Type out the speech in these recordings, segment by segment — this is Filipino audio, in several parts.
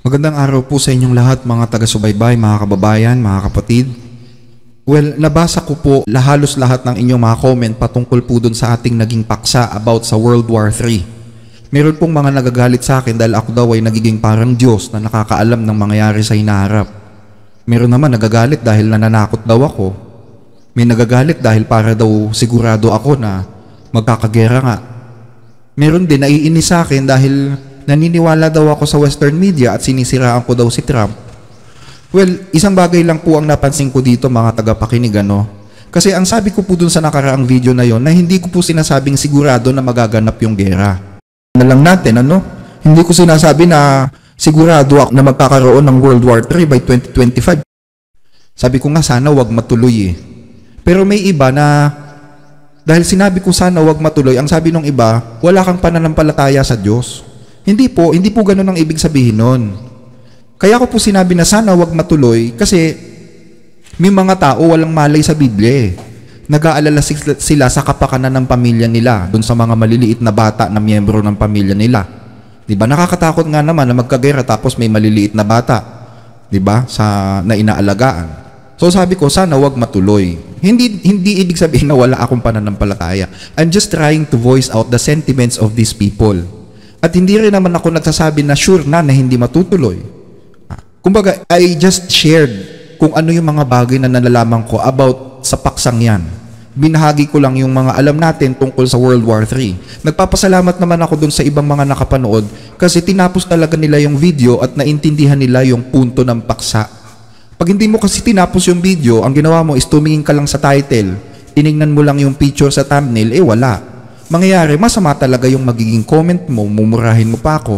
Magandang araw po sa inyong lahat mga taga-subaybay, mga kababayan, mga kapatid. Well, nabasa ko po halos lahat ng inyong mga comment patungkol po dun sa ating naging paksa about sa World War III. Meron pong mga nagagalit sa akin dahil ako daw ay nagiging parang Diyos na nakakaalam ng mangyayari sa hinaharap. Meron naman nagagalit dahil nananakot daw ako. May nagagalit dahil para daw sigurado ako na magkakagera nga. Meron din naiinis sa akin dahil naniniwala daw ako sa Western media at sinisiraan ko daw si Trump. Well, isang bagay lang po ang napansin ko dito mga tagapakinig, Kasi ang sabi ko po dun sa nakaraang video na yon na hindi ko po sinasabing sigurado na magaganap yung gera. Na lang natin, Hindi ko sinasabi na sigurado ako na magkakaroon ng World War III by 2025. Sabi ko nga sana wag matuloy eh. Pero may iba na dahil sinabi ko sana wag matuloy, ang sabi ng iba, wala kang pananampalataya sa Diyos. Hindi po ganun ang ibig sabihin nun. Kaya ko po sinabi na sana wag matuloy kasi may mga tao walang malay sa Biblia eh. Nag-aalala sila sa kapakanan ng pamilya nila, dun sa mga maliliit na bata na miyembro ng pamilya nila. Diba? Nakakatakot nga naman na magkagera tapos may maliliit na bata, diba? Na inaalagaan. So sabi ko, sana wag matuloy. Hindi ibig sabihin na wala akong pananampalataya. I'm just trying to voice out the sentiments of these people. At hindi rin naman ako nagsasabi na sure na hindi matutuloy. Kumbaga, I just shared kung ano yung mga bagay na nalalaman ko about sa paksang yan. Binahagi ko lang yung mga alam natin tungkol sa World War III. Nagpapasalamat naman ako dun sa ibang mga nakapanood kasi tinapos talaga nila yung video at naintindihan nila yung punto ng paksa. Pag hindi mo kasi tinapos yung video, ang ginawa mo is tumingin ka lang sa title, tinignan mo lang yung picture sa thumbnail, wala. Mangyayari, masama talaga yung magiging comment mo, mumurahin mo pa ako.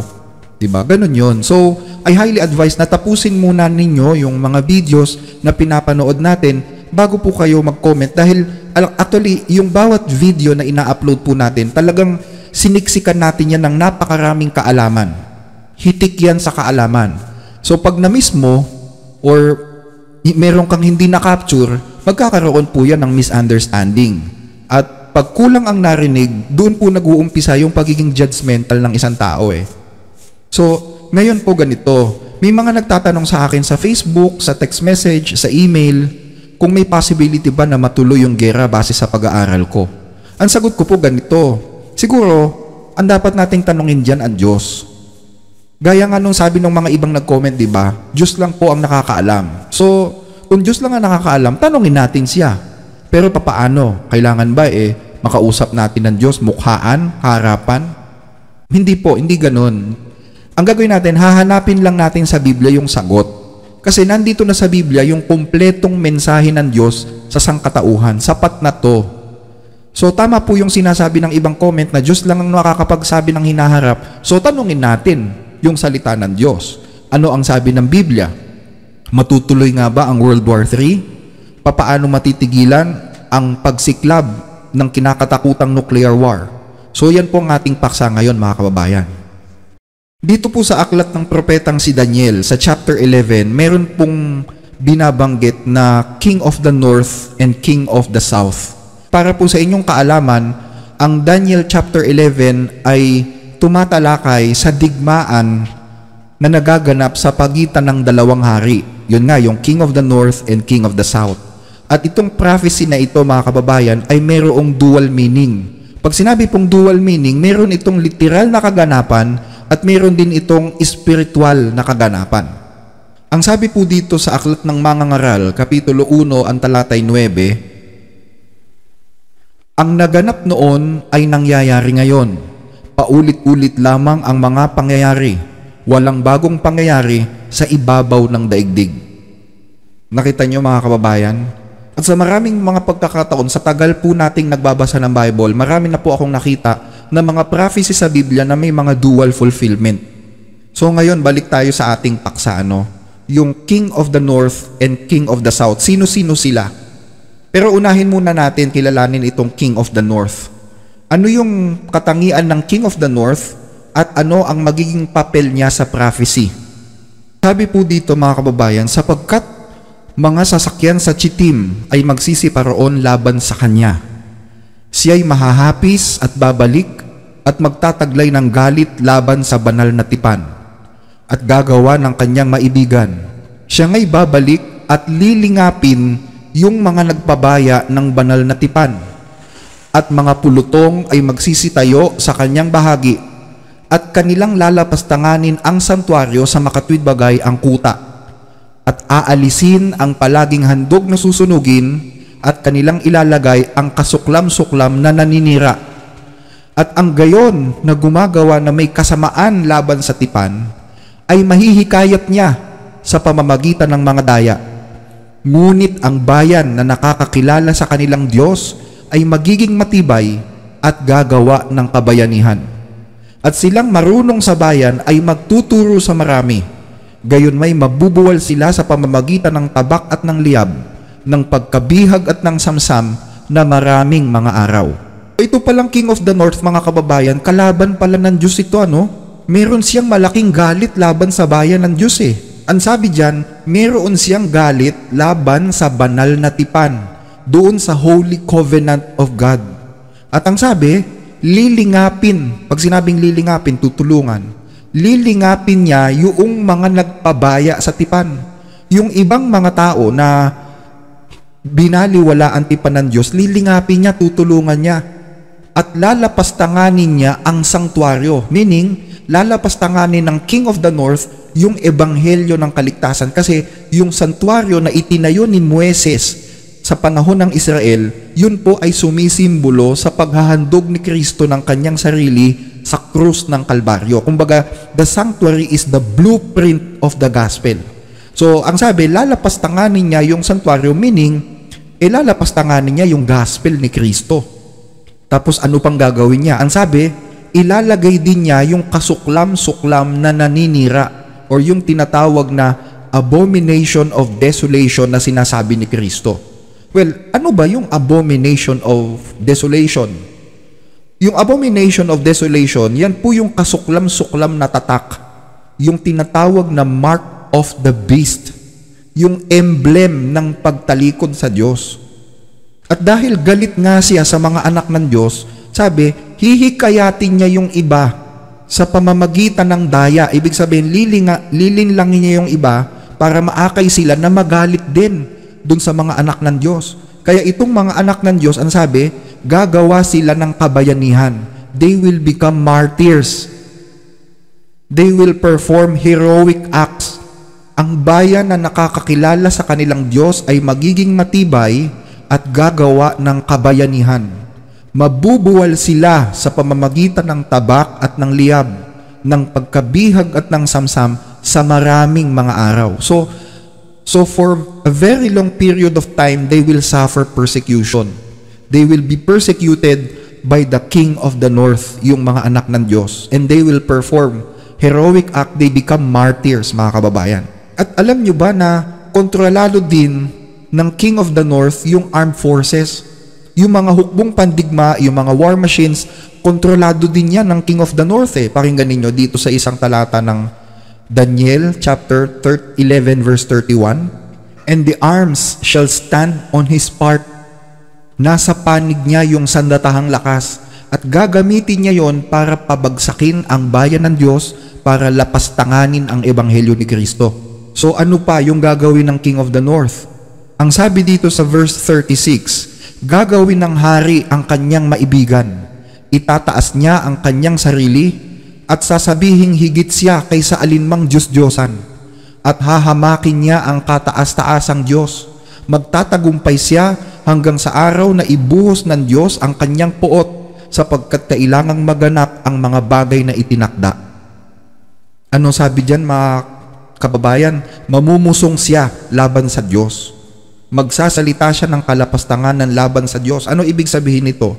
Diba? Ganun yun. So, I highly advise na tapusin muna ninyo yung mga videos na pinapanood natin bago po kayo mag-comment dahil actually, yung bawat video na ina-upload po natin, talagang siniksikan natin yan ng napakaraming kaalaman. Hitik yan sa kaalaman. So, pag na-miss mo or meron kang hindi na-capture, magkakaroon po yan ng misunderstanding. At pag kulang ang narinig, doon po nag-uumpisa yung pagiging judgmental ng isang tao eh. So, ngayon po ganito. May mga nagtatanong sa akin sa Facebook, sa text message, sa email, kung may possibility ba na matuloy yung gera base sa pag-aaral ko. Ang sagot ko po ganito. Siguro, ang dapat nating tanongin dyan ang Diyos. Gaya nga nung sabi ng mga ibang nag-comment, diba? Diyos lang po ang nakakaalam. So, kung Diyos lang ang nakakaalam, tanongin natin siya. Pero papaano? Kailangan ba makausap natin ng Diyos, mukhaan, harapan? Hindi po, hindi ganun. Ang gagawin natin, hahanapin lang natin sa Biblia yung sagot. Kasi nandito na sa Biblia yung kumpletong mensahe ng Diyos sa sangkatauhan. Sapat na to. So tama po yung sinasabi ng ibang comment na Diyos lang ang nakakapagsabi ng hinaharap. So tanungin natin yung salita ng Diyos. Ano ang sabi ng Biblia? Matutuloy nga ba ang World War III? Papaano matitigilan ang pagsiklab ng kinakatakutang nuclear war? So yan po ang ating paksa ngayon mga kababayan. Dito po sa aklat ng propetang si Daniel sa chapter 11, meron pong binabanggit na King of the North and King of the South. Para po sa inyong kaalaman, ang Daniel chapter 11 ay tumatalakay sa digmaan na nagaganap sa pagitan ng dalawang hari. Yun nga, yung King of the North and King of the South. At itong prophecy na ito mga kababayan ay mayroong dual meaning. Pag sinabi pong dual meaning, meron itong literal na kaganapan at meron din itong spiritual na kaganapan. Ang sabi po dito sa Aklat ng Mangangaral, Kapitulo 1, ang talatay 9, ang naganap noon ay nangyayari ngayon. Paulit-ulit lamang ang mga pangyayari. Walang bagong pangyayari sa ibabaw ng daigdig. Nakita niyo mga kababayan? At sa maraming mga pagkakataon, sa tagal po nating nagbabasa ng Bible, marami na po akong nakita na mga prophecy sa Biblia na may mga dual fulfillment. So ngayon, balik tayo sa ating paksa, yung King of the North and King of the South. Sino-sino sila? Pero unahin muna natin kilalanin itong King of the North. Ano yung katangian ng King of the North at ano ang magiging papel niya sa prophecy? Sabi po dito mga kababayan, sapagkat mga sasakyan sa Chittim ay magsisiparoon laban sa kanya. Siya'y mahahapis at babalik at magtataglay ng galit laban sa banal na tipan. at gagawa ng kanyang maibigan. Siya nga'y babalik at lilingapin yung mga nagpabaya ng banal na tipan, at mga pulutong ay magsisitayo sa kanyang bahagi, at kanilang lalapastanganin ang santuaryo sa makatwid bagay ang kuta, at aalisin ang palaging handog na susunugin, at kanilang ilalagay ang kasuklam-suklam na naninira. At ang gayon na gumagawa na may kasamaan laban sa tipan ay mahihikayat niya sa pamamagitan ng mga daya. Ngunit ang bayan na nakakakilala sa kanilang Diyos ay magiging matibay at gagawa ng kabayanihan. At silang marunong sa bayan ay magtuturo sa marami. Gayon may mabubuwal sila sa pamamagitan ng tabak at ng liyab, ng pagkabihag at ng samsam na maraming mga araw. Ito palang King of the North, mga kababayan, kalaban pala ng Diyos ito, Meron siyang malaking galit laban sa bayan ng Diyos Ang sabi diyan, meron siyang galit laban sa banal na tipan, doon sa Holy Covenant of God. At ang sabi, lilingapin. Pag sinabing lilingapin, tutulungan. Lilingapin niya yung mga nagpabaya sa tipan. Yung ibang mga tao na binaliwala ang tipan ng Diyos, lilingapin niya, tutulungan niya. At lalapastanganin niya ang sanktuaryo. Meaning, lalapastanganin ng King of the North yung ebanghelyo ng kaligtasan. Kasi yung santuaryo na itinayo ni Moises sa panahon ng Israel, yun po ay sumisimbolo sa paghahandog ni Kristo ng kanyang sarili sa krus ng Kalbaryo. Kumbaga, the sanctuary is the blueprint of the gospel. So, ang sabi, lalapastanganin niya yung santuaryo, meaning, lalapastanganin niya yung gospel ni Kristo. Tapos, ano pang gagawin niya? Ang sabi, ilalagay din niya yung kasuklam-suklam na naninira or yung tinatawag na abomination of desolation na sinasabi ni Kristo. Well, ano ba yung abomination of desolation? Yung abomination of desolation, yan po yung kasuklam-suklam na tatak. Yung tinatawag na mark of the beast. Yung emblem ng pagtalikod sa Diyos. At dahil galit nga siya sa mga anak ng Diyos, sabi, hihikayatin niya yung iba sa pamamagitan ng daya. Ibig sabihin, lilinlangin niya yung iba para maakay sila na magalit din dun sa mga anak ng Diyos. Kaya itong mga anak ng Diyos, ang sabi, gagawa sila ng kabayanihan. They will become martyrs. They will perform heroic acts. Ang bayan na nakakakilala sa kanilang Diyos ay magiging matibay at gagawa ng kabayanihan. Mabubuwal sila sa pamamagitan ng tabak at ng liyab, ng pagkabihag at ng samsam sa maraming mga araw. So for a very long period of time, they will suffer persecution. They will be persecuted by the King of the North, yung mga anak ng Diyos. And they will perform heroic act. They become martyrs, mga kababayan. At alam nyo ba na kontrolado din ng King of the North yung armed forces? Yung mga hukbong pandigma, yung mga war machines, kontrolado din yan ng King of the North. Pakinggan ninyo dito sa isang talata ng Daniel chapter 11 verse 31. And the arms shall stand on his part. Nasa panig niya yung sandatahang lakas at gagamitin niya yon para pabagsakin ang bayan ng Diyos, para lapastanganin ang ebanghelyo ni Kristo. So ano pa yung gagawin ng King of the North? Ang sabi dito sa verse 36, gagawin ng hari ang kanyang maibigan. Itataas niya ang kanyang sarili at sasabihing higit siya kaysa alinmang Diyos-Diyosan. At hahamakin niya ang kataas-taasang Diyos. Magtatagumpay siya hanggang sa araw na ibuhos ng Diyos ang kanyang puot, sapagkat kailangang maganap ang mga bagay na itinakda. Ano sabi diyan, mga kababayan? Mamumusong siya laban sa Diyos. Magsasalita siya ng kalapastanganan laban sa Diyos. Ano ibig sabihin nito?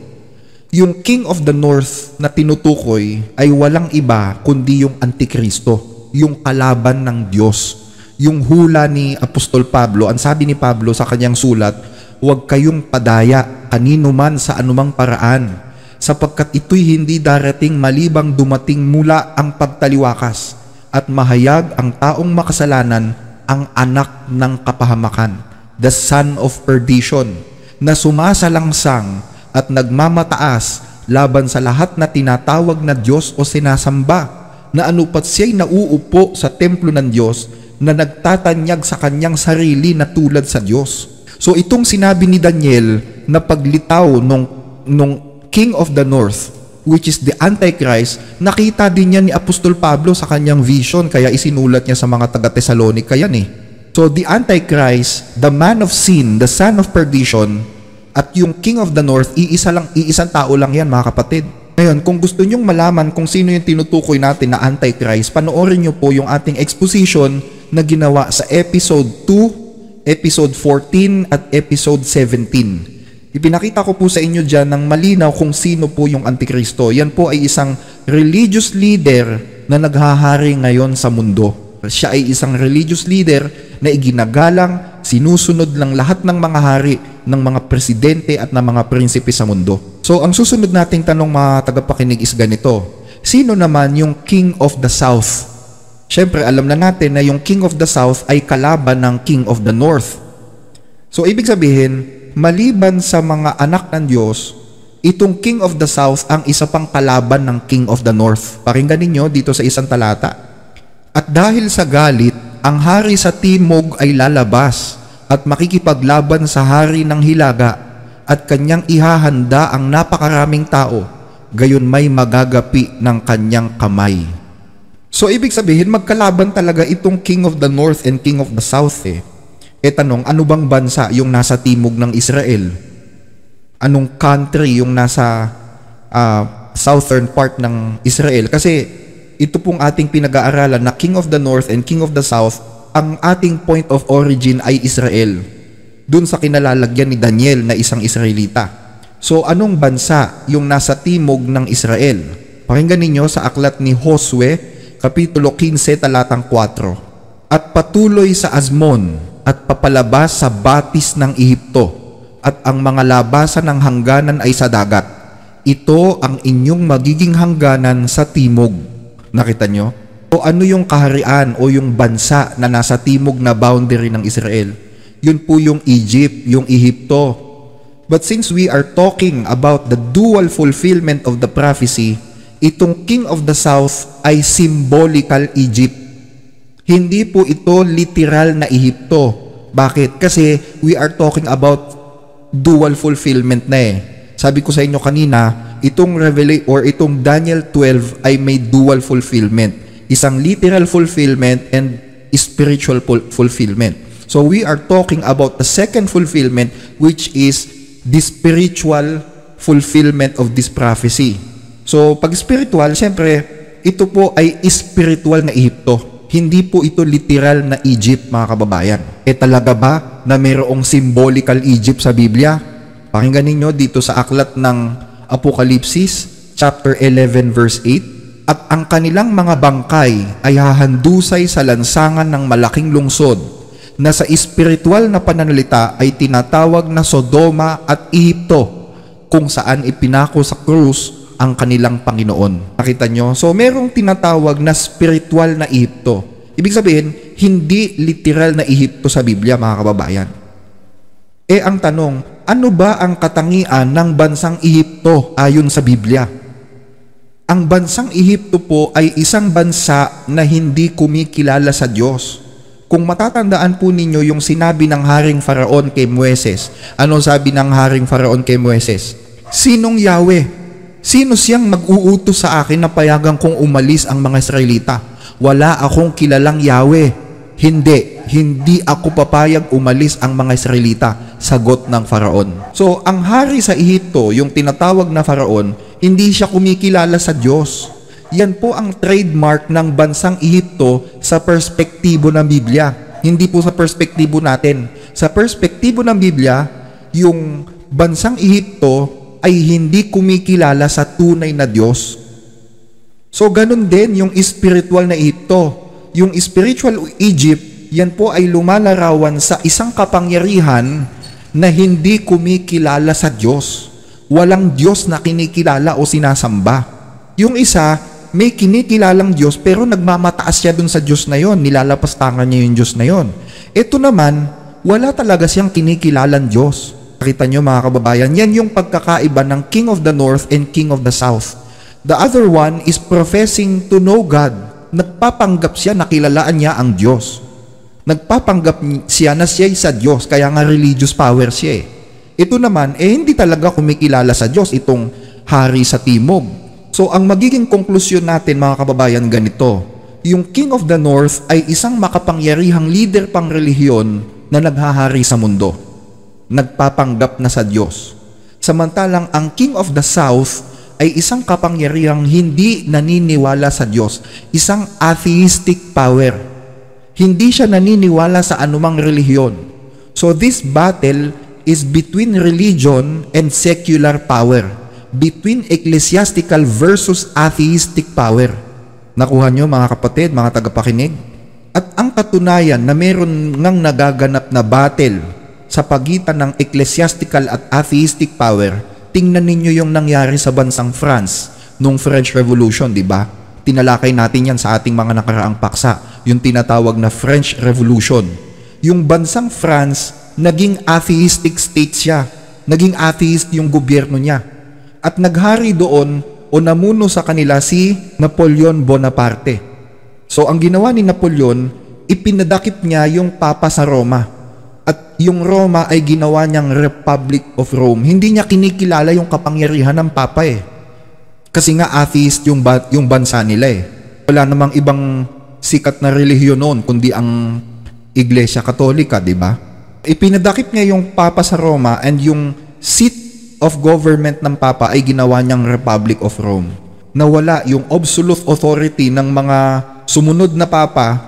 Yung King of the North na tinutukoy ay walang iba kundi yung Antikristo, yung kalaban ng Diyos. Yung hula ni Apostol Pablo, ang sabi ni Pablo sa kanyang sulat, huwag kayong padaya kanino man sa anumang paraan, sapagkat ito'y hindi darating malibang dumating mula ang pagtaliwakas at mahayag ang taong makasalanan, ang anak ng kapahamakan, the son of perdition, na sumasalangsang at nagmamataas laban sa lahat na tinatawag na Diyos o sinasamba na anupat siya'y nauupo sa templo ng Diyos na nagtatanyag sa kanyang sarili na tulad sa Diyos. So itong sinabi ni Daniel na paglitaw nung King of the North, which is the Antichrist, nakita din yan ni Apostol Pablo sa kanyang vision, kaya isinulat niya sa mga taga-Thessalonica yan eh. So the Antichrist, the man of sin, the son of perdition, at yung King of the North, iisang tao lang yan mga kapatid. Ngayon, kung gusto nyong malaman kung sino yung tinutukoy natin na Antichrist, panoorin nyo po yung ating exposition na ginawa sa episode 2, episode 14 at episode 17. Ipinakita ko po sa inyo dyan ng malinaw kung sino po yung Antikristo. Yan po ay isang religious leader na naghahari ngayon sa mundo. Siya ay isang religious leader na iginagalang, sinusunod lang lahat ng mga hari, ng mga presidente at ng mga prinsipe sa mundo. So ang susunod nating tanong mga tagapakinig is ganito. Sino naman yung King of the South? Siyempre alam na natin na yung King of the South ay kalaban ng King of the North. So ibig sabihin, maliban sa mga anak ng Diyos, itong King of the South ang isa pang kalaban ng King of the North. Pakinggan ninyo dito sa isang talata. At dahil sa galit, ang hari sa timog ay lalabas at makikipaglaban sa hari ng hilaga at kanyang ihahanda ang napakaraming tao, gayon may magagapi ng kanyang kamay. So ibig sabihin, magkalaban talaga itong King of the North and King of the South eh. E tanong, ano bang bansa yung nasa timog ng Israel? Anong country yung nasa southern part ng Israel? Kasi ito pong ating pinag-aaralan na King of the North and King of the South, ang ating point of origin ay Israel. Doon sa kinalalagyan ni Daniel na isang Israelita. So anong bansa yung nasa timog ng Israel? Pakinggan ninyo sa aklat ni Josue, Kapitulo 15, talatang 4. At patuloy sa Azmon at papalabas sa batis ng Ehipto at ang mga labasan ng hangganan ay sa dagat. Ito ang inyong magiging hangganan sa timog. Nakita nyo? O ano yung kaharian o yung bansa na nasa timog na boundary ng Israel? Yun po yung Egypt, yung Ehipto. But since we are talking about the dual fulfillment of the prophecy, itong King of the South ay symbolical Egypt. Hindi po ito literal na Ehipto. Bakit? Kasi we are talking about dual fulfillment na eh. Sabi ko sa inyo kanina, itong itong Daniel 12 ay may dual fulfillment. Isang literal fulfillment and spiritual fulfillment. So we are talking about the second fulfillment, which is the spiritual fulfillment of this prophecy. So pag spiritual, siyempre, ito po ay spiritual na Ehipto. Hindi po ito literal na Egypt, mga kababayan. E talaga ba na mayroong symbolical Egypt sa Biblia? Pakinggan ninyo dito sa aklat ng Apokalipsis, chapter 11, verse 8. At ang kanilang mga bangkay ay hahandusay sa lansangan ng malaking lungsod na sa espiritual na pananalita ay tinatawag na Sodoma at Ehipto, kung saan ipinako sa krus ang kanilang Panginoon. Nakita nyo? So merong tinatawag na spiritual na Ehipto. Ibig sabihin, hindi literal na Ehipto sa Biblia, mga kababayan. E ang tanong, ano ba ang katangian ng bansang Ehipto ayon sa Biblia? Ang bansang Ehipto po ay isang bansa na hindi kumikilala sa Diyos. Kung matatandaan po ninyo yung sinabi ng Haring Faraon kay Moises, anong sabi ng Haring Faraon kay Moises? Sinong Yahweh? Sino siyang mag-uutos sa akin na payagan kong umalis ang mga Israelita? Wala akong kilalang Yahweh. Hindi ako papayag umalis ang mga Israelita, sagot ng Faraon. So, ang hari sa Ehipto, yung tinatawag na Faraon, hindi siya kumikilala sa Diyos. Yan po ang trademark ng bansang Ehipto sa perspektibo ng Biblia. Hindi po sa perspektibo natin. Sa perspektibo ng Biblia, yung bansang Ehipto ay hindi kumikilala sa tunay na Diyos. So, ganun din yung spiritual na Ehipto. Yung spiritual Egypt, yan po ay lumalarawan sa isang kapangyarihan na hindi kumikilala sa Diyos. Walang Diyos na kinikilala o sinasamba. Yung isa, may kinikilalang Diyos pero nagmamataas siya dun sa Diyos na yon, nilalapastangan niya yung Diyos na yon. Ito naman, wala talaga siyang kinikilalang Diyos. Nakita nyo mga kababayan, yan yung pagkakaiba ng King of the North and King of the South. The other one is professing to know God. Nagpapanggap siya na kilalaan niya ang Diyos. Nagpapanggap siya na siya'y sa Diyos, kaya nga religious power siya eh. Ito naman, hindi talaga kumikilala sa Diyos itong hari sa timog. So, ang magiging konklusyon natin mga kababayan ganito, yung King of the North ay isang makapangyarihang leader pang relihiyon na naghahari sa mundo. Nagpapanggap na sa Diyos. Samantalang ang King of the South ay isang kapangyarihang hindi naniniwala sa Diyos, isang atheistic power. Hindi siya naniniwala sa anumang relihiyon. So this battle is between religion and secular power, between ecclesiastical versus atheistic power. Nakuha nyo mga kapatid, mga tagapakinig? At ang katunayan na meron ngang nagaganap na battle sa pagitan ng ecclesiastical at atheistic power, tingnan ninyo yung nangyari sa bansang France nung French Revolution, di ba? Tinalakay natin yan sa ating mga nakaraang paksa, yung tinatawag na French Revolution. Yung bansang France, naging atheistic state siya. Naging atheist yung gobyerno niya. At naghari doon o namuno sa kanila si Napoleon Bonaparte. So ang ginawa ni Napoleon, ipinadakip niya yung Papa sa Roma. At yung Roma ay ginawa niyang Republic of Rome. Hindi niya kinikilala yung kapangyarihan ng Papa eh. Kasi nga atheist yung bansa nila eh. Wala namang ibang sikat na relihiyon noon kundi ang Iglesia Katolika, di ba? Ipinadakip niya yung Papa sa Roma and yung seat of government ng Papa ay ginawa niyang Republic of Rome. Nawala yung absolute authority ng mga sumunod na Papa,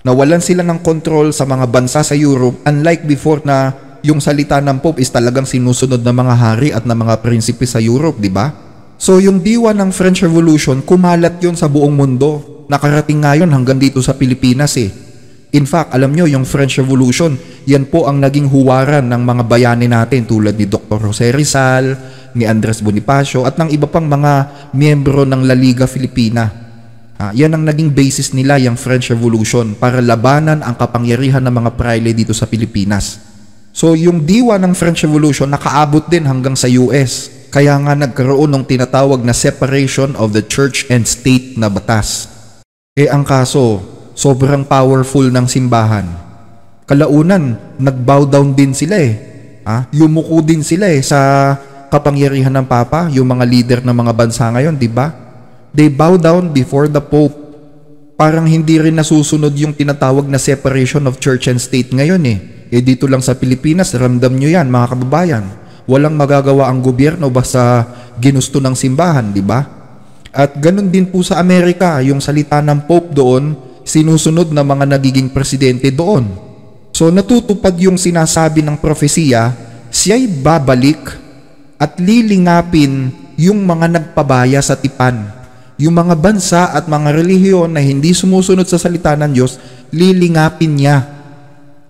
nawalan sila ng control sa mga bansa sa Europe, unlike before na yung salita ng Pope is talagang sinusunod ng mga hari at ng mga prinsipe sa Europe, di ba? So yung diwa ng French Revolution, kumalat yun sa buong mundo. Nakarating ngayon hanggang dito sa Pilipinas eh. In fact, alam nyo, yung French Revolution, yan po ang naging huwaran ng mga bayani natin tulad ni Dr. Jose Rizal, ni Andres Bonifacio, at ng iba pang mga miyembro ng La Liga Filipina. Yan ang naging basis nila, yung French Revolution, para labanan ang kapangyarihan ng mga praile dito sa Pilipinas. So yung diwa ng French Revolution, nakaabot din hanggang sa US. Kaya nga nagkaroon ng tinatawag na separation of the church and state na batas. Ang kaso, sobrang powerful ng simbahan. Kalaunan, nag-bow down din sila eh. Yumuko din sila eh sa kapangyarihan ng Papa, yung mga leader ng mga bansa ngayon, di ba? They bow down before the Pope. Parang hindi rin nasusunod yung tinatawag na separation of church and state ngayon eh. Dito lang sa Pilipinas, ramdam nyo yan mga kababayan. Walang magagawa ang gobyerno basta ginusto ng simbahan, di ba? At ganun din po sa Amerika, yung salita ng Pope doon, sinusunod na mga nagiging presidente doon. So natutupad yung sinasabi ng propesiya, siya'y babalik at lilingapin yung mga nagpabaya sa tipan. Yung mga bansa at mga relihiyon na hindi sumusunod sa salita ng Diyos, lilingapin niya.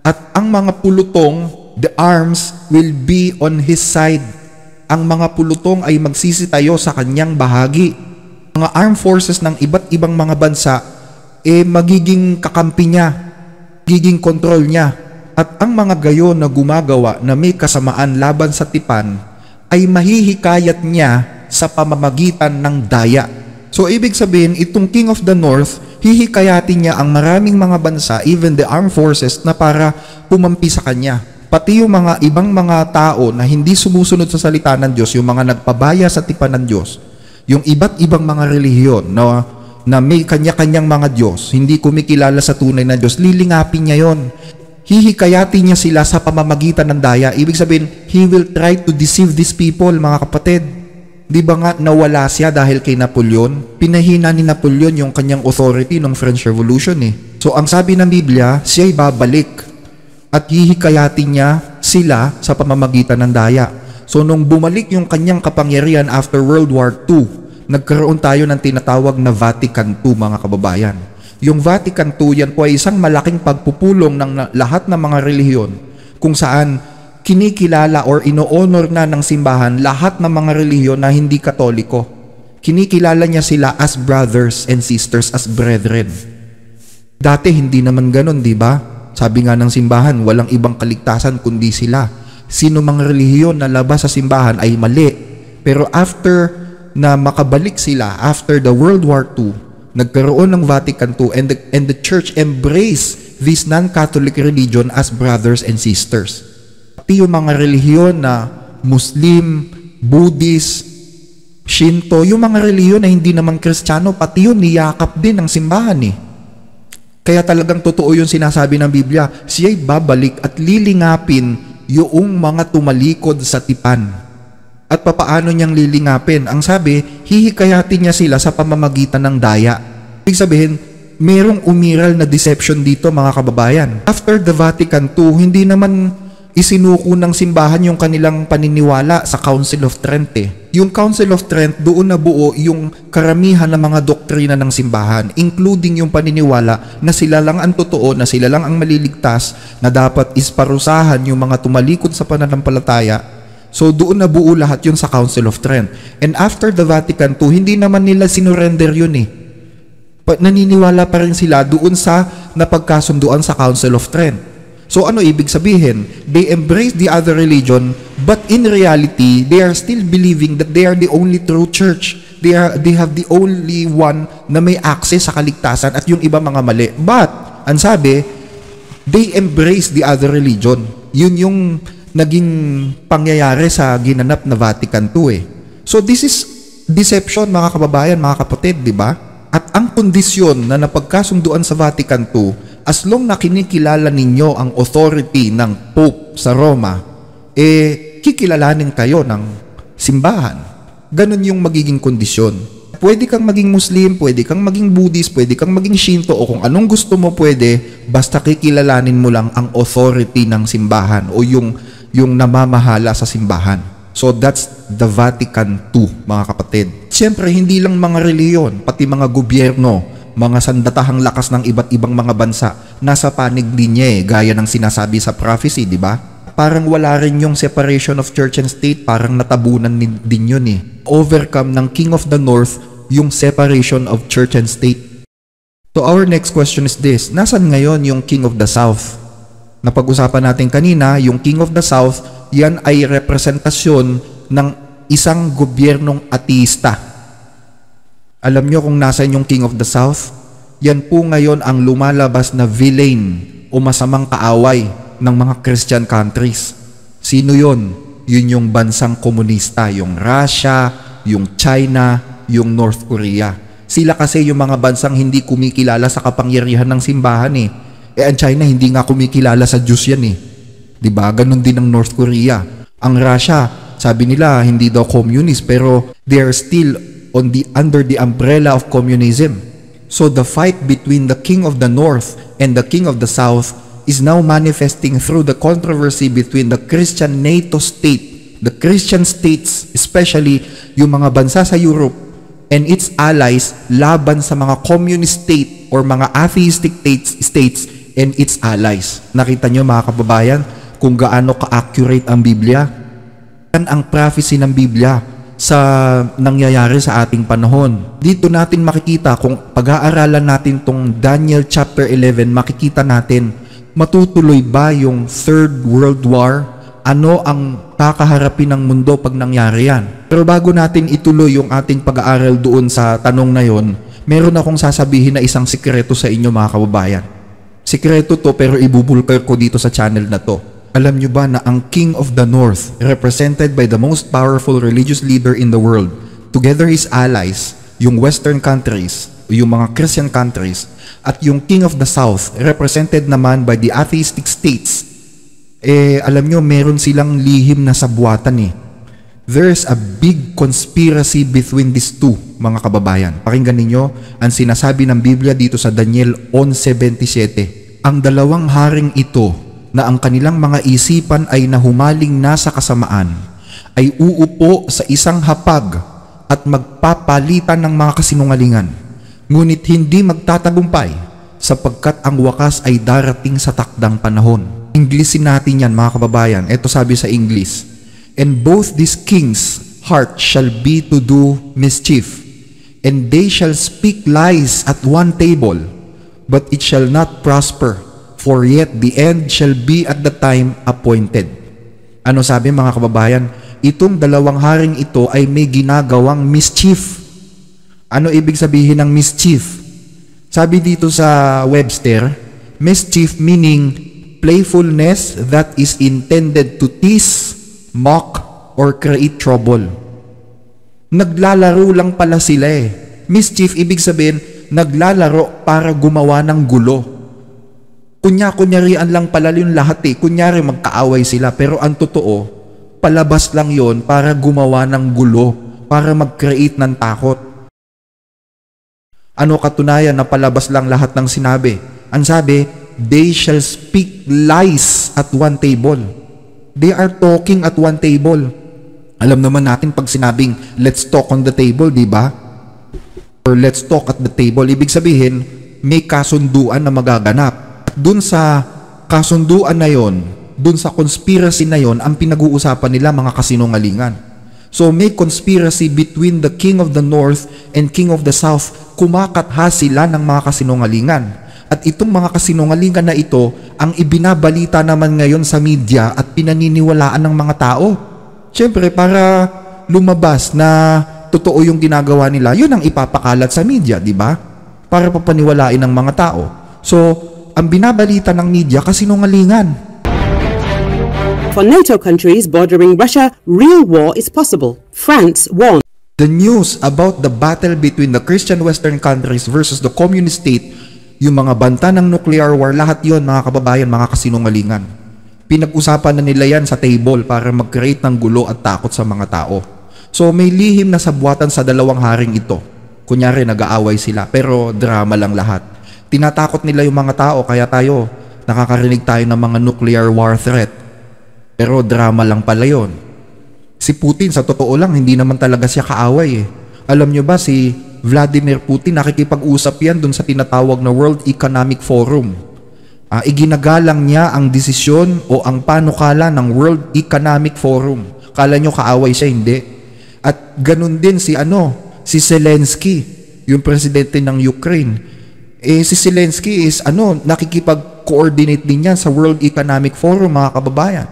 At ang mga pulutong, the arms will be on his side. Ang mga pulutong ay magsisitayo sa kanyang bahagi. Mga armed forces ng iba't ibang mga bansa, magiging kakampi niya, magiging kontrol niya. At ang mga gayon na gumagawa na may kasamaan laban sa tipan, ay mahihikayat niya sa pamamagitan ng daya. So ibig sabihin, itong King of the North, hihikayatin niya ang maraming mga bansa, even the armed forces, na para pumampi sa kanya. Pati yung mga ibang mga tao na hindi sumusunod sa salita ng Diyos, yung mga nagpabaya sa tipan ng Diyos, yung iba't ibang mga relihiyon na may kanya-kanyang mga Diyos, hindi kumikilala sa tunay na Diyos, lilingapin niya yon. Hihikayatin niya sila sa pamamagitan ng daya. Ibig sabihin, he will try to deceive these people, mga kapatid. Di ba nga nawala siya dahil kay Napoleon? Pinahina ni Napoleon yung kanyang authority ng French Revolution eh. So ang sabi ng Biblia, siya'y babalik at hihikayatin niya sila sa pamamagitan ng daya. So nung bumalik yung kanyang kapangyarihan after World War II, nagkaroon tayo ng tinatawag na Vatican II, mga kababayan. Yung Vatican II, yan po ay isang malaking pagpupulong ng lahat ng mga relihiyon kung saan kinikilala or ino-honor na ng simbahan lahat ng mga relihiyon na hindi Katoliko. Kinikilala niya sila as brothers and sisters, as brethren. Dati hindi naman ganun, di ba? Sabi nga ng simbahan, walang ibang kaligtasan kundi sila. Sino mang relihiyon na labas sa simbahan ay mali. Pero after na makabalik sila after the World War II, nagkaroon ng Vatican II and the church embraced this non-Catholic religion as brothers and sisters. Pati yung mga relihiyon na Muslim, Buddhist, Shinto, yung mga relihiyon na hindi naman Kristiyano, pati yun niyakap din ng simbahan eh. Kaya talagang totoo yung sinasabi ng Biblia, siya'y babalik at lilingapin yung mga tumalikod sa tipan. At papaano niyang lilingapin? Ang sabi, hihikayatin niya sila sa pamamagitan ng daya. Ibig sabihin, merong umiral na deception dito mga kababayan. After the Vatican II, hindi naman isinuko ng simbahan yung kanilang paniniwala sa Council of Trent eh. Yung Council of Trent, doon nabuo yung karamihan ng mga doktrina ng simbahan, including yung paniniwala na sila lang ang totoo, na sila lang ang maliligtas, na dapat isparusahan yung mga tumalikod sa pananampalataya. So doon nabuo lahat yun sa Council of Trent. And after the Vatican II, hindi naman nila sinurrender yun eh. Naniniwala pa rin sila doon sa napagkasunduan sa Council of Trent. So ano ibig sabihin? They embrace the other religion, but in reality, they are still believing that they are the only true church. They have the only one na may access sa kaligtasan at yung iba mga mali. But, ang sabi, they embrace the other religion. Yun yung naging pangyayari sa ginanap na Vatican II eh. So this is deception mga kababayan, mga kapatid, di ba? At ang kondisyon na napagkasunduan sa Vatican II, as long na kinikilala ninyo ang authority ng Pope sa Roma, kikilalanin kayo ng simbahan. Ganon yung magiging kondisyon. Pwede kang maging Muslim, pwede kang maging Buddhist, pwede kang maging Shinto, o kung anong gusto mo pwede, basta kikilalanin mo lang ang authority ng simbahan o yung namamahala sa simbahan. So that's the Vatican II, mga kapatid. Siyempre, hindi lang mga reliyon, pati mga gobyerno, mga sandatahang lakas ng iba't ibang mga bansa, nasa panig linya gaya ng sinasabi sa prophecy, di ba? Parang wala rin yung separation of church and state, parang natabunan din yun eh. Overcome ng King of the North yung separation of church and state. So our next question is this, nasan ngayon yung King of the South? Napag-usapan natin kanina, yung King of the South, yan ay representasyon ng isang gobyernong ateista. Alam nyo kung nasan yung King of the South? Yan po ngayon ang lumalabas na villain o masamang kaaway ng mga Christian countries. Sino yon? Yun yung bansang komunista, yung Russia, yung China, yung North Korea. Sila kasi yung mga bansang hindi kumikilala sa kapangyarihan ng simbahan eh. Ang China hindi nga kumikilala sa Diyos yan eh. Diba? Ganon din ang North Korea. Ang Russia, sabi nila hindi daw communist pero they are still under the umbrella of communism. So the fight between the King of the North and the King of the South is now manifesting through the controversy between the Christian NATO state, the Christian states, especially yung mga bansa sa Europe and its allies laban sa mga communist state or mga atheistic states and its allies. Nakita nyo mga kababayan kung gaano ka-accurate ang Biblia? Yan ang prophecy ng Biblia sa nangyayari sa ating panahon. Dito natin makikita kung pag-aaralan natin tong Daniel chapter 11, makikita natin matutuloy ba yung Third World War? Ano ang kakaharapin ng mundo pag nangyari yan? Pero bago natin ituloy yung ating pag-aaral doon sa tanong na yon, meron akong sasabihin na isang sikreto sa inyo mga kababayan. Sikreto to pero ibubulkar ko dito sa channel na to. Alam nyo ba na ang King of the North, represented by the most powerful religious leader in the world, together his allies, yung Western countries, yung mga Christian countries, at yung King of the South, represented naman by the atheistic states, alam nyo, meron silang lihim na sabuatan eh. There's a big conspiracy between these two, mga kababayan. Pakinggan ninyo ang sinasabi ng Biblia dito sa Daniel 11:27. Ang dalawang haring ito na ang kanilang mga isipan ay nahumaling na sa kasamaan, ay uupo sa isang hapag at magpapalitan ng mga kasinungalingan. Ngunit hindi magtatagumpay sapagkat ang wakas ay darating sa takdang panahon. Inglesin natin yan mga kababayan. Ito sabi sa English. And both these kings' heart shall be to do mischief, and they shall speak lies at one table, but it shall not prosper, for yet the end shall be at the time appointed. Ano sabi mga kababayan? itong dalawang haring ito ay may ginagawang mischief. Ano ibig sabihin ng mischief? Sabi dito sa Webster, mischief meaning playfulness that is intended to tease, mock, or create trouble. Naglalaro lang pala sila eh. Mischief, ibig sabihin, naglalaro para gumawa ng gulo. Kunyarian lang pala yung lahat eh. Kunyari magkaaway sila, pero ang totoo, palabas lang yon para gumawa ng gulo, para mag-create ng takot. Ano katunayan na palabas lang lahat ng sinabi? Ang sabi, they shall speak lies at one table. They are talking at one table. Alam naman natin pag sinabing, let's talk on the table, di ba? Or let's talk at the table, ibig sabihin, may kasunduan na magaganap. Dun sa kasunduan na yon, dun sa conspiracy na yon, ang pinag-uusapan nila mga kasinungalingan. So may conspiracy between the King of the North and King of the South. Kumakatha sila ng mga kasinungalingan. At itong mga kasinungalingan na ito, ang ibinabalita naman ngayon sa media at pinaniniwalaan ng mga tao. Siyempre, para lumabas na totoo yung ginagawa nila, yun ang ipapakalat sa media, di ba? Para papaniwalain ng mga tao. So, ang binabalita ng media, kasinungalingan. For NATO countries bordering Russia, real war is possible. France warned. The news about the battle between the Christian Western countries versus the communist state, yung mga banta ng nuclear war, lahat yon mga kababayan, mga kasinungalingan. Pinag-usapan na nila yan sa table para mag-create ng gulo at takot sa mga tao. So may lihim na sabwatan sa dalawang haring ito. Kunyari nag-aaway sila, pero drama lang lahat. Tinatakot nila yung mga tao, kaya tayo, nakakarinig tayo ng mga nuclear war threat. Pero drama lang pala yun. Si Putin, sa totoo lang, hindi naman talaga siya kaaway eh. Alam nyo ba, si Vladimir Putin, nakikipag-usap yan dun sa tinatawag na World Economic Forum. Iginagalang niya ang desisyon o ang panukala ng World Economic Forum. Kala nyo kaaway siya, hindi. At ganun din si Zelensky, yung presidente ng Ukraine. Si Zelensky is nakikipag-coordinate din yan sa World Economic Forum, mga kababayan.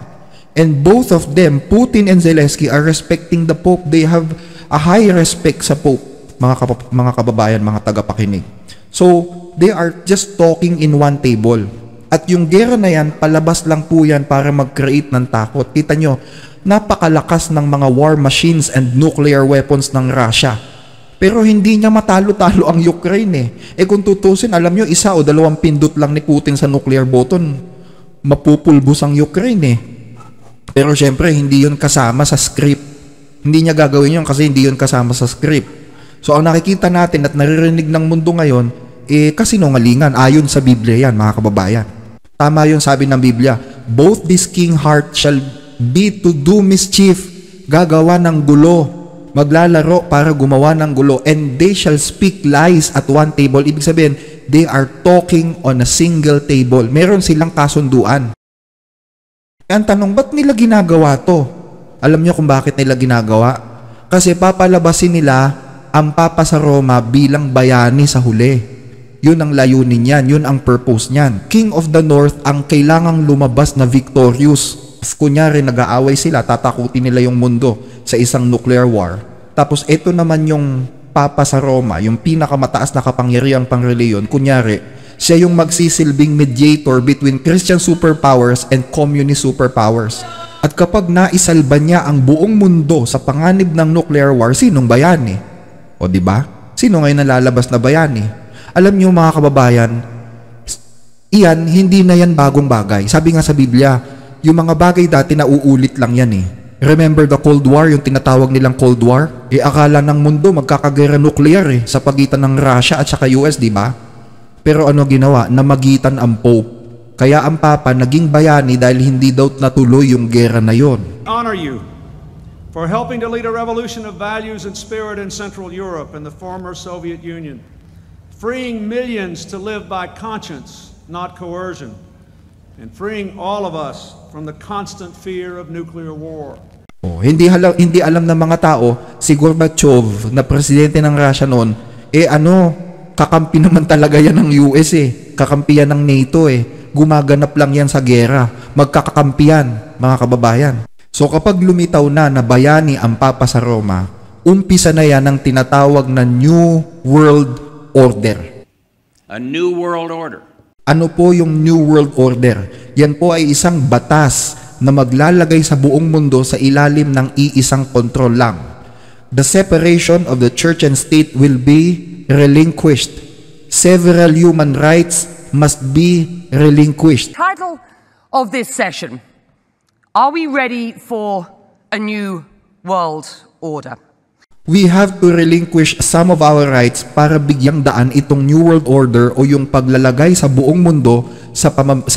And both of them, Putin and Zelensky, are respecting the Pope. They have a high respect sa Pope, mga kababayan, mga tagapakinig. So, they are just talking in one table. At yung gera na yan, palabas lang po yan para mag-create ng takot. Kita nyo, napakalakas ng mga war machines and nuclear weapons ng Russia. Pero hindi niya matalo-talo ang Ukraine eh. Kung tutusin, alam nyo, 1 o 2 pindot lang ni Putin sa nuclear button, mapupulbos ang Ukraine eh. Pero syempre, hindi yun kasama sa script. Hindi niya gagawin yun kasi hindi yun kasama sa script. So, ang nakikita natin at naririnig ng mundo ngayon, kasinungalingan. Ayon sa Biblia yan, mga kababayan. Tama yun, sabi ng Biblia, both this king heart shall be to do mischief, gagawa ng gulo, maglalaro para gumawa ng gulo, and they shall speak lies at one table. Ibig sabihin, they are talking on a single table. Meron silang kasunduan. Ang tanong, ba't nila ginagawa to? Alam niyo kung bakit nila ginagawa? Kasi papalabasin nila ang Papa sa Roma bilang bayani sa huli. Yun ang layunin niyan, yun ang purpose niyan. King of the North ang kailangang lumabas na victorious. Kunyari nag-aaway sila, tatakutin nila yung mundo sa isang nuclear war. Tapos ito naman yung Papa sa Roma, yung pinakamataas na kapangyarihang pangreliyon, kunyari, siya yung magsisilbing mediator between Christian superpowers and communist superpowers. At kapag naisalba niya ang buong mundo sa panganib ng nuclear war, sinong bayani? O di ba? Sino ngayon nalalabas na bayani? Alam niyo mga kababayan, iyan, hindi na yan bagong bagay. Sabi nga sa Biblia, yung mga bagay dati na uulit lang yan eh. Remember the Cold War, yung tinatawag nilang Cold War? Akala ng mundo magkakagera nuclear eh, sa pagitan ng Russia at saka US, di ba? Pero ano ginawa? Namagitan ang Pope. Kaya ang Papa naging bayani dahil hindi daw natuloy yung gera na yon. Honor you for helping to lead a revolution of values and spirit in Central Europe and the former Soviet Union, freeing millions to live by conscience, not coercion, and freeing all of us from the constant fear of nuclear war. Hindi alam ng mga tao, si Gorbachev na presidente ng Russia noon, kakampi naman talaga yan ng US eh. Kakampi yan ng NATO eh. Gumaganap lang yan sa gera. Magkakakampi yan, mga kababayan. So kapag lumitaw na bayani ang Papa sa Roma, umpisa na yan ang tinatawag na New World Order. A New World Order. Ano po yung New World Order? Yan po ay isang batas na maglalagay sa buong mundo sa ilalim ng iisang kontrol lang. The separation of the church and state will be relinquished. Several human rights must be relinquished. Title of this session: Are we ready for a new world order? We have to relinquish some of our rights para bigyang daan itong New World Order o yung paglalagay sa buong mundo sa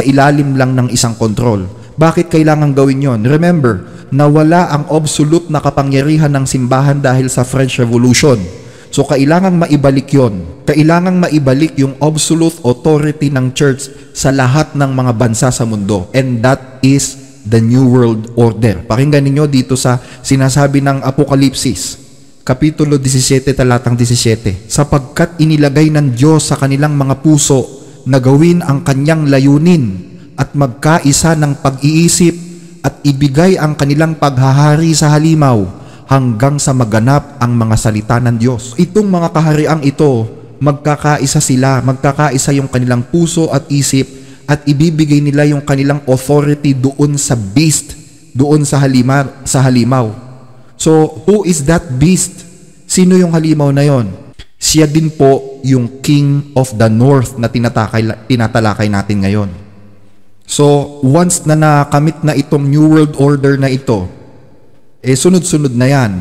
ilalim lang ng isang kontrol. Bakit kailangan gawin yon? Remember, nawala ang absolute na kapangyarihan ng simbahan dahil sa French Revolution. So kailangang maibalik yon. Kailangang maibalik yung absolute authority ng church sa lahat ng mga bansa sa mundo. And that is the New World Order. Pakinggan ninyo dito sa sinasabi ng Apokalipsis, Kapitulo 17, talatang 17. Sapagkat inilagay ng Diyos sa kanilang mga puso na gawin ang kanyang layunin at magkaisa ng pag-iisip at ibigay ang kanilang paghahari sa halimaw hanggang sa maganap ang mga salita ng Diyos. Itong mga kahariang ito, magkakaisa sila, magkakaisa yung kanilang puso at isip at ibibigay nila yung kanilang authority doon sa beast, doon sa halimaw. So, who is that beast? Sino yung halimaw na yon? Siya din po yung King of the North na tinatalakay natin ngayon. So, once na nakamit na itong New World Order na ito, sunod-sunod na yan.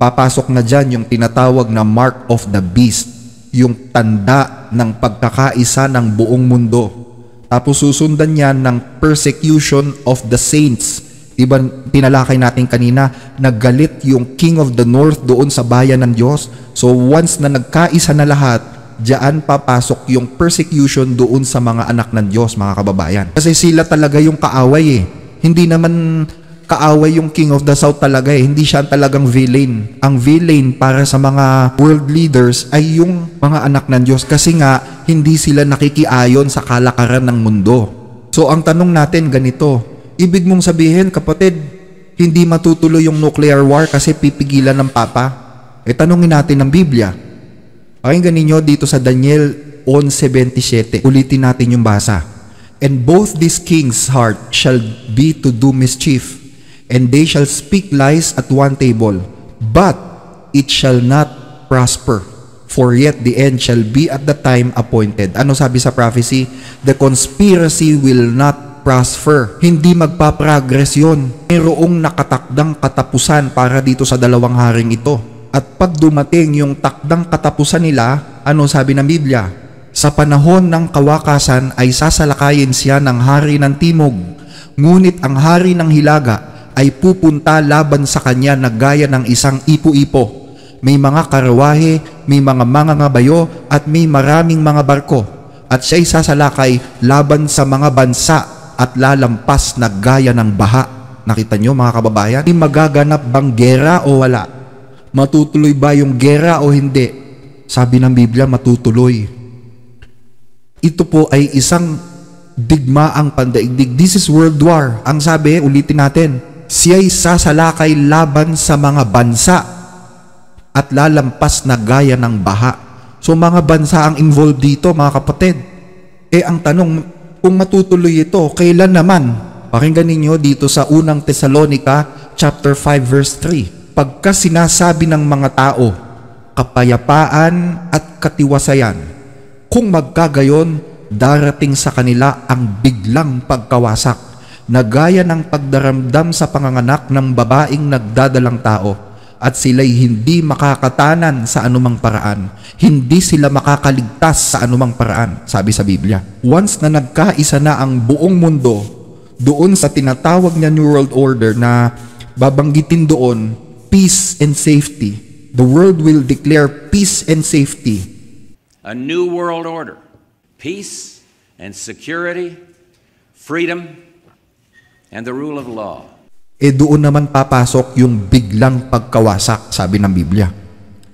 Papasok na dyan yung tinatawag na Mark of the Beast, yung tanda ng pagkakaisa ng buong mundo. Tapos susundan yan ng persecution of the saints. Diba tinalakay natin kanina, naggalit yung King of the North doon sa bayan ng Diyos. So once na nagkaisa na lahat, diyan papasok yung persecution doon sa mga anak ng Diyos, mga kababayan. Kasi sila talaga yung kaaway Hindi naman kaaway yung King of the South talaga Hindi siya talagang villain. Ang villain para sa mga world leaders ay yung mga anak ng Diyos kasi nga hindi sila nakikiayon sa kalakaran ng mundo. So ang tanong natin ganito, ibig mong sabihin, kapatid, hindi matutuloy yung nuclear war kasi pipigilan ng Papa? Tanungin natin ng Biblia. Pakinggan ninyo dito sa Daniel 11:27. Ulitin natin yung basa. And both these kings' heart shall be to do mischief, and they shall speak lies at one table, but it shall not prosper. For yet the end shall be at the time appointed. Ano sabi sa prophecy? The conspiracy will not prosper. Hindi magpa-progress yun. Mayroong nakatakdang katapusan para dito sa dalawang haring ito. At pag dumating yung takdang katapusan nila, ano sabi ng Biblia? Sa panahon ng kawakasan ay sasalakayin siya ng hari ng timog. Ngunit ang hari ng hilaga ay pupunta laban sa kanya na gaya ng isang ipo-ipo. May mga karawahe, may mga mangangabayo, at may maraming mga barko. At siya'y sasalakay laban sa mga bansa at lalampas na gaya ng baha. Nakita nyo mga kababayan? Magaganap bang gera o wala? Matutuloy ba yung gera o hindi? Sabi ng Biblia, matutuloy. Ito po ay isang digmaang pandaigdig. This is world war. Ang sabi, ulitin natin, siya'y sasalakay laban sa mga bansa at lalampas na gaya ng baha. So mga bansa ang involved dito mga kapatid. Ang tanong, kung matutuloy ito, kailan naman? Pakinggan ninyo dito sa unang Tesalonica chapter 5 verse 3. Pagka sinasabi ng mga tao, kapayapaan at katiwasayan, kung magkagayon, darating sa kanila ang biglang pagkawasak, na gaya ng pagdaramdam sa panganganak ng babaeng nagdadalang tao, at sila'y hindi makakatanan sa anumang paraan. Hindi sila makakaligtas sa anumang paraan, sabi sa Biblia. Once na nagkaisa na ang buong mundo, doon sa tinatawag niya New World Order na babanggitin doon, peace and safety. The world will declare peace and safety. A New World Order. Peace and security, freedom, and the rule of law. Doon naman papasok yung biglang pagkawasak, sabi ng Biblia.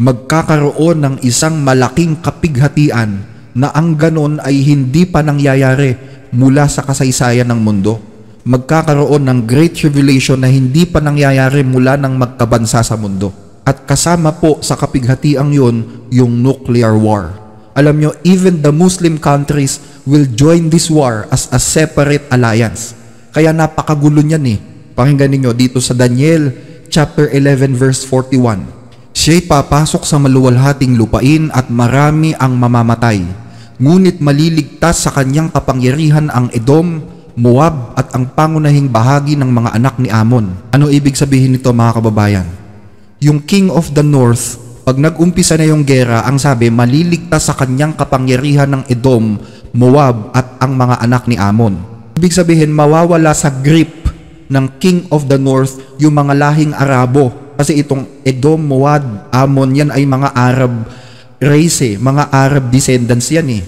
Magkakaroon ng isang malaking kapighatian na ang ganon ay hindi pa nangyayari mula sa kasaysayan ng mundo. magkakaroon ng Great Tribulation na hindi pa nangyayari mula ng magkabansa sa mundo. At kasama po sa kapighatiang yun, yung nuclear war. Alam nyo, even the Muslim countries will join this war as a separate alliance. Kaya napakagulo niyan eh. Pakinggan ninyo dito sa Daniel chapter 11 verse 41. Siya'y papasok sa maluwalhating lupain at marami ang mamamatay. Ngunit maliligtas sa kanyang kapangyarihan ang Edom, Moab at ang pangunahing bahagi ng mga anak ni Ammon. Ano ibig sabihin nito mga kababayan? Yung King of the North, pag nag-umpisa na yung gera, ang sabi, maliligtas sa kanyang kapangyarihan ng Edom, Moab at ang mga anak ni Ammon. Ibig sabihin, mawawala sa grip ng King of the North yung mga lahing Arabo. Kasi itong Edom, Moab, Ammon, yan ay mga Arab race, mga Arab descendants yan eh.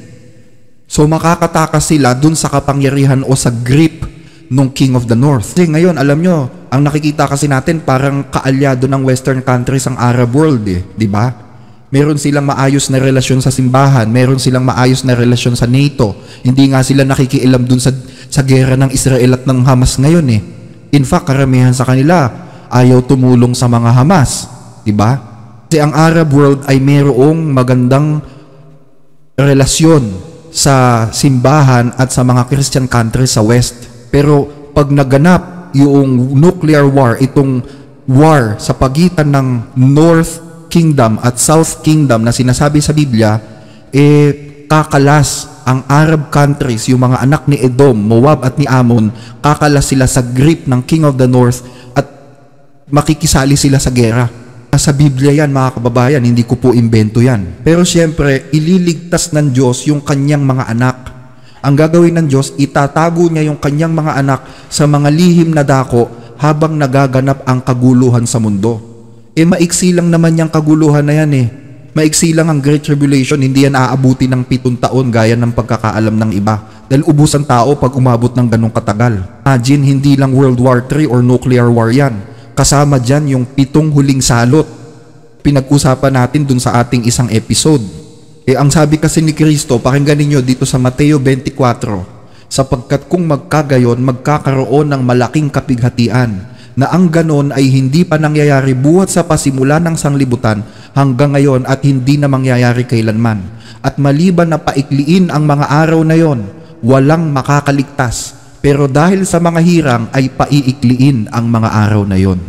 So makakatakas sila dun sa kapangyarihan o sa grip ng King of the North. Kasi ngayon, alam nyo, ang nakikita kasi natin parang kaalyado ng Western countries ang Arab world eh, di ba? Meron silang maayos na relasyon sa simbahan, meron silang maayos na relasyon sa NATO. Hindi nga sila nakikialam dun sa gera ng Israel at ng Hamas ngayon eh. In fact, karamihan sa kanila ayaw tumulong sa mga Hamas, di ba? Kasi ang Arab world ay mayroong magandang relasyon sa simbahan at sa mga Christian countries sa West. Pero pag naganap yung nuclear war, itong war sa pagitan ng North Kingdom at South Kingdom na sinasabi sa Biblia, kakalas ang Arab countries, yung mga anak ni Edom, Moab at ni Ammon, kakalas sila sa grip ng King of the North at makikisali sila sa gera. Sa Biblia yan mga kababayan, hindi ko po imbento yan. Pero siyempre, ililigtas ng Diyos yung kanyang mga anak. Ang gagawin ng Diyos, itatago niya yung kanyang mga anak sa mga lihim na dako habang nagaganap ang kaguluhan sa mundo. Maiksi lang naman yung kaguluhan na yan eh. Maiksi lang ang Great Tribulation, hindi yan aabuti ng 7 taon gaya ng pagkakaalam ng iba. Dahil ubusan tao pag umabot ng ganong katagal. Imagine, hindi lang World War III or nuclear war yan. Kasama dyan yung 7 huling salot. Pinag-usapan natin dun sa ating isang episode. Ang sabi kasi ni Kristo, pakinggan ninyo dito sa Mateo 24, sapagkat kung magkagayon, magkakaroon ng malaking kapighatian, na ang ganon ay hindi pa nangyayari buhat sa pasimula ng sanglibutan hanggang ngayon at hindi na mangyayari kailanman. At maliban na paikliin ang mga araw na yon, walang makakaligtas. Pero dahil sa mga hirang ay paiikliin ang mga araw na yon.